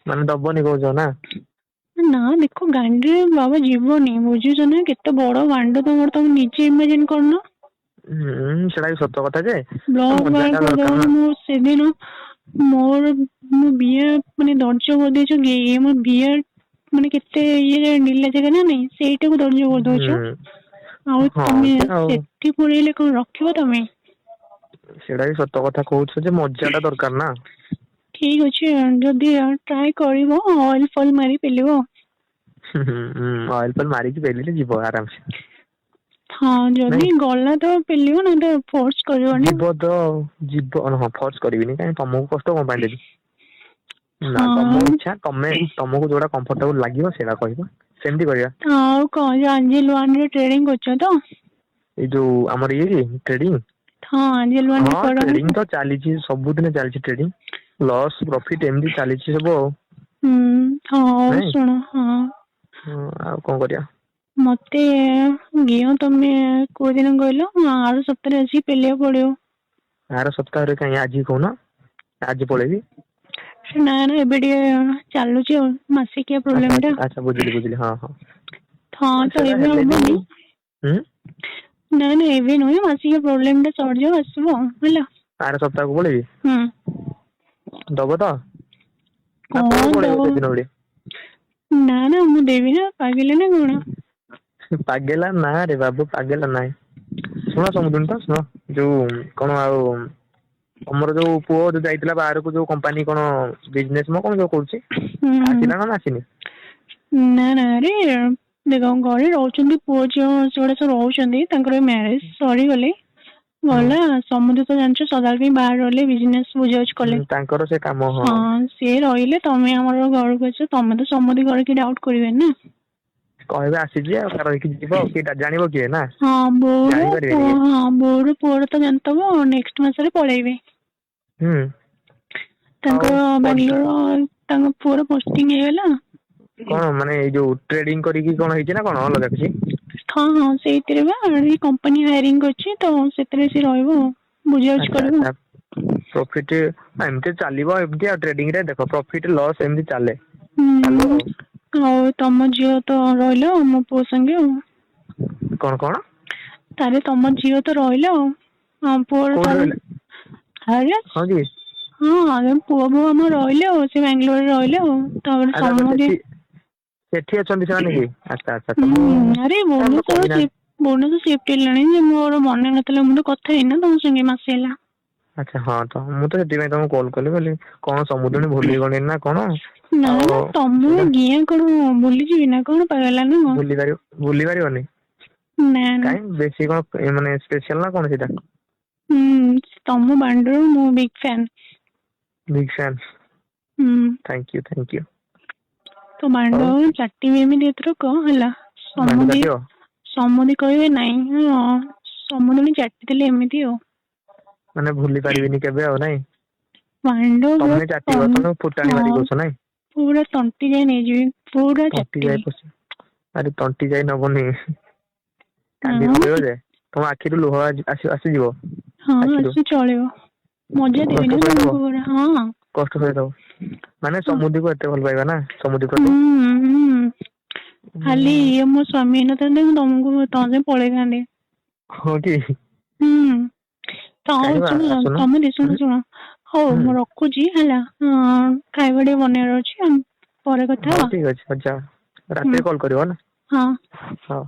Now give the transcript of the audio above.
ମାନେ ଦବନି କହୁଛ ନା? ନା ଦେଖ ଗାଣ୍ଡିରେ ବାବା ଯିବନି, ବୁଝୁଛ ନା କେତେ ବଡ ଗାଣ୍ଡ ତମର, ତମେ ନିଜେ ଇମାଜିନ କରୁନ। ସେଟା ବି ସତ କଥା ଯେ ବ୍ଲକ ମଜା ବାହାର ଟା ଦରକାର କରିଦବ। ନା। ମୁଁ ସେଦିନ ମୋର ମୁଁ ବିଏ ମାନେ ଧୈର୍ଯ୍ୟ କରିଦେଇଛୁ ମୋ ବିଏ ମାନେ କେତେ ଇଏ ନୀଲା ଜାଗା ନା ନାଇଁ ସେଇଟାକୁ ଧୈର୍ଯ୍ୟ କରିଦଉଛ। ହୁଁ ଆଉ ହଁ ତମେ ଯେ ଆଉ ସେଠି ପୁରେଇଲେ କଣ ରଖିବ ତମେ? ସେଇଟା ବି ସତ କଥା କହୁଛ ଯେ ମଜା ଟା ଦରକାର ନା। ଠିକ ଅଛି ଯଦି ଟ୍ରାଏ କରିବ ଅଏଲ ଫଏଲ ମାରି ପେଲିବ। ଅଏଲ ଫଏଲ ମାରିକି ପେଲିଲେ ଯିବ ଆରାମସେ। ହଁ ନାଇଁ ଯଦି ଗଲା ତ ପେଲିବ, ନା ତ ଫୋର୍ସ କରିବନି। ଯିବ ତ ଯିବ ହଁ ଫୋର୍ସ କରିବିନି କାହିଁ ତମକୁ କଷ୍ଟ କଣ ପାଇଁ ଦେବି। ନା ତମ ହଁ ଇଚ୍ଛା, ତମକୁ ଯୋଉଟା କମ୍ଫର୍ଟେବୁଲ ଲାଗିବ ସେଇଟା କହିବ, ସେମିତି କରିବା। ଆଉ କଣ ଆଞ୍ଜେଲ ୱାନ ରେ ଟ୍ରେଡିଙ୍ଗ କରୁଛ ତ? ଏଇ ଯୋଉ ଆମର ଇଏ ଟ୍ରେଡିଙ୍ଗ, ହଁ ଆଞ୍ଜେଲ ୱାନ ରେ ହଁ କର। ଟ୍ରେଡିଙ୍ଗ ତ ଚାଲିଛି ସବୁଦିନ ଚାଲିଛି ଟ୍ରେଡିଙ୍ଗ, ଲସ୍ ପ୍ରଫିଟ ଏମିତି ଚାଲିଛି ସବୁ ଆଉ। ହୁଁ ହଉ ନାଇଁ ଶୁଣ ହଁ। ହଁ ଆଉ କଣ କରିବା? ମତେ ଘିଅ ତମେ କୋଉ ଦିନ କହିଲ ଆର ସପ୍ତାହରେ ଆସିକି ପେଲିବାକୁ ପଡିବ। ଆର ସପ୍ତାହରେ କାହିଁ ଆଜି କହୁନ, ଆଜି ପଳେଇବି। ନା ନା ଏବେ ଟିକେ ଚାଲୁଛି ଆଉ ମାସିକିଆ ଆଚ୍ଛା ପ୍ରୋବ୍ଲେମ ଟା। ଆଚ୍ଛା ଆଚ୍ଛା ବୁଝିଲି ବୁଝିଲି ହଁ ହଁ। ହଁ ତ ସେଟା ଏବେ ହେଲେ ବି ହବନି। ହୁଁ ନାଇଁ ନାଇଁ ଏବେ ନୁହେଁ, ମାସିକିଆ ପ୍ରୋବ୍ଲେମ ଟା ସରିଯାଉ ଆସିବ ହେଲା। ଆର ସପ୍ତାହକୁ ପଳେଇବି, ହୁଁ ଦବ ତ? ନା ତମେ କଣ ପଳେଇବ ଦବ? ସେଦିନ ଭଳି। ନା ନା ମୁଁ ଦେବି ନା, ପାଗିଲି ନା କଣ? ପାଗେଲା ନା ରେ ବାବୁ ପାଗେଲା ନାଇଁ। ଶୁଣ ସମୁଦୁଣି ତ ଶୁଣ, ଯୋଉ କଣ ଆଉ ତମର ଯୋଉ ପୁଅ ଯୋଉ ଯାଇଥିଲା ବାହାରକୁ, ଯୋଉ କମ୍ପାନୀ କଣ ବିଜନେସ ମ କଣ ଯୋଉ କରୁଛି? ହୁଁ ଆସିଲା ନା ଆସିନି? ନା ନା ରେ ଦେଖ ଘରେ ରହୁଛନ୍ତି ପୁଅ ଝିଅ ସେଗୁଡା ସବୁ ରହୁଛନ୍ତି, ତାଙ୍କର ମ୍ୟାରେଜ ସରିଗଲେ ହଁ ଗଲା। ସମୁଦ୍ର ତ ଜାଣିଛ ସଦାବେଳେ ପାଇଁ ବାହାରେ ରହିଲେ ବିଜନେସ ବୁଝାବୁଝି କଲେ। ତାଙ୍କର ସେ କାମ ହଁ ସିଏ ରହିଲେ, ତମେ ଆମର ଘରକୁ ଆଛ, ତମେ ତ ସମୁଦି ଘରେ କିଏ ଡାଉଟ କରିବେନି ନା। କହିବେ ଆସିଛି ଆଉ ରହିକି ଯିବ ଆଉ, କିଏ ଜାଣିବ କିଏ ନା ହଁ ବୋଉର ଜାଣିପାରିବେନି ପୁଅ, କିଏ। ହଁ ବୋଉର ପୁଅର ତ ଜାଣିଥିବ ନେକ୍ସଟ ମାସରେ ପଳେଇବେ। ହୁଁ। ହଉ ତାଙ୍କର ପଠା ବାଙ୍ଗାଲୋର ତାଙ୍କ ପୁଅର ପୋଷ୍ଟିଂ ହେଇଗଲା। କଣ ମାନେ ଏଇ ଯୋଉ ଟ୍ରେଡିଙ୍ଗ କରିକି କଣ ହେଇଛି ନା କଣ ଅଲଗା କିଛି? ହଁ ହଁ ସେଇଥିରେ ବା କମ୍ପାନୀ ହାଇରିଙ୍ଗ କରିଛି ତ, ସେଥିରେ ସେ ରହିବ ଆଉ। ବୁଝାବୁଝି ଆଚ୍ଛା କରିବ। ଆଚ୍ଛା ପ୍ରଫିଟ ଏମିତି ଚାଲିବ, ଏମିତି ଆଉ ଟ୍ରେଡିଂ ରେ ଦେଖ ପ୍ରଫିଟ ଲସ୍ ଏମିତି ଚାଲେ। ଚାଲୁ ଆଉ। ଆଉ ତମ ଝିଅ ତ ରହିଲା ମୋ ପୁଅ ସାଙ୍ଗେ ଆଉ। କଣ କଣ? ତାରେ ତମ ଝିଅ ତ ରହିଲା ଆଉ, ହଁ ପୁଅର କୋଉଠି ତାରେ ରହିଲା ଆରେ ହଁ କି ହଁ ପୁଅ ବୋହୂ ଆମର ରହିଲେ ଆଉ, ସେ ବାଙ୍ଗାଲୋରରେ ରହିଲେ ଆଉ। ତାପରେ ଆଚ୍ଛା ଆଚ୍ଛା ସମୁଦି ସେଠି ଅଛନ୍ତି ସେମାନେ କି? ଆଚ୍ଛା ଆଚ୍ଛା ତ ମୁଁ ହୁଁ ଆରେ ତ କହିନାହାନ୍ତି। ଭୁବନେଶ୍ୱର ସିଫ୍ଟ ହେଲାଣି ଯେ ମୋର ମନେ ନଥିଲା, ମୁଁ ତ କଥା ହେଇନି ତମ ସାଙ୍ଗେ ମାସେ ହେଲା। ଆଚ୍ଛା ହଁ ତ ମୁଁ ତ ସେଥିପାଇଁ ତମକୁ କଲ୍ କଲି ବୋଲି କଣ ସମୁଦୁଣୀ ଭୁଲିଗଲିଣି ନା କଣ ନା ଆଉ ନା ତମର ସେଇଟା ଗିଁ କଣ ଭୁଲିଯିବି ନା କଣ ପାଗଳ ନା କଣ? ଭୁଲି ପାରିବନି ନା ନା କାଇଁ ବେଶୀ କଣ ମାନେ ସ୍ପେଶାଲ ନା କଣ ସେଇଟା? ହୁଁ ତମ ବାଣ୍ଡରୁ ମୁଁ ବିଗ୍ ଫ୍ୟାନ୍। ବିଗ୍ ଫ୍ୟାନ୍ ହୁଁ ଥ୍ୟାଙ୍କ ୟୁ ଥ୍ୟାଙ୍କ ୟୁ। ତ ମାଣ୍ଡ ଚାଟିବି ଏମିତି ଏଥରକ ହେଲା ମାଣ୍ଡ ସମୁଦି କାଟିବ ସମୁଦି କହିବେ ନାଇଁ ସମୁଦୁଣୀ ଚାଟିଥିଲେ ଏମିତି ଆଉ। ମାନେ ଭୁଲି ପାରିବିନି କେବେ ଆଉ ନାଇଁ? ମାଣ୍ଡ ପୁରା ତମେ ଚାଟିବ ତମେ ଫୁଟାଣି ମାରି ହଁ କହୁଛ ନାଇଁ? ପୁରା ତଣ୍ଟି ଯାଇ ନେଇଯିବି ପୁରା ତଣ୍ଟି ଯାଇ ଚାଟିବି। ପଶି ଆରେ ତଣ୍ଟି ଯାଇ ନବନି କାନ୍ଦି ହଁ ପକେଇବ ଯେ ତମ ଆଖିରୁ ଲୁହ ଆସିଯିବ। ହଁ ଆଖିରୁ ଆସୁ ଚଳିବ ମଜା ଦେବି କଷ୍ଟ ନା ସହିଦବ ତମକୁ ପୁରା ହଁ। କଷ୍ଟ ସହିଦବ ମାନେ ସମୁଦିକୁ ଏତେ ଭଲ ପାଇବା ନା ସମୁଦି ହୁଁ ପ୍ରତି। ହୁଁ ଖାଲି ଇଏ ମୋ ସ୍ୱାମୀ ହେଇନଥାନ୍ତେ ମୁଁ ତମକୁ ତମ ସାଙ୍ଗେ ପଳେଇଥାନ୍ତି। ହଁ କି? ହୁଁ ତ କାଇଁ ହଉ ବା ଶୁଣ ଆସୁନ ତମେ ହୁଁ ଶୁଣ ହଉ ହୁଁ ମୁଁ ରଖୁଛି ହେଲା ଖାଇବା ଟିକେ ବନେଇବାର ଅଛି ଆଉ। ପରେ କଥା ହଉ ହବା ଠିକ ଅଛି ଯାଅ ହୁଁ ରାତିରେ କଲ୍ କରିବ ହେଲା ହଁ। ହଉ।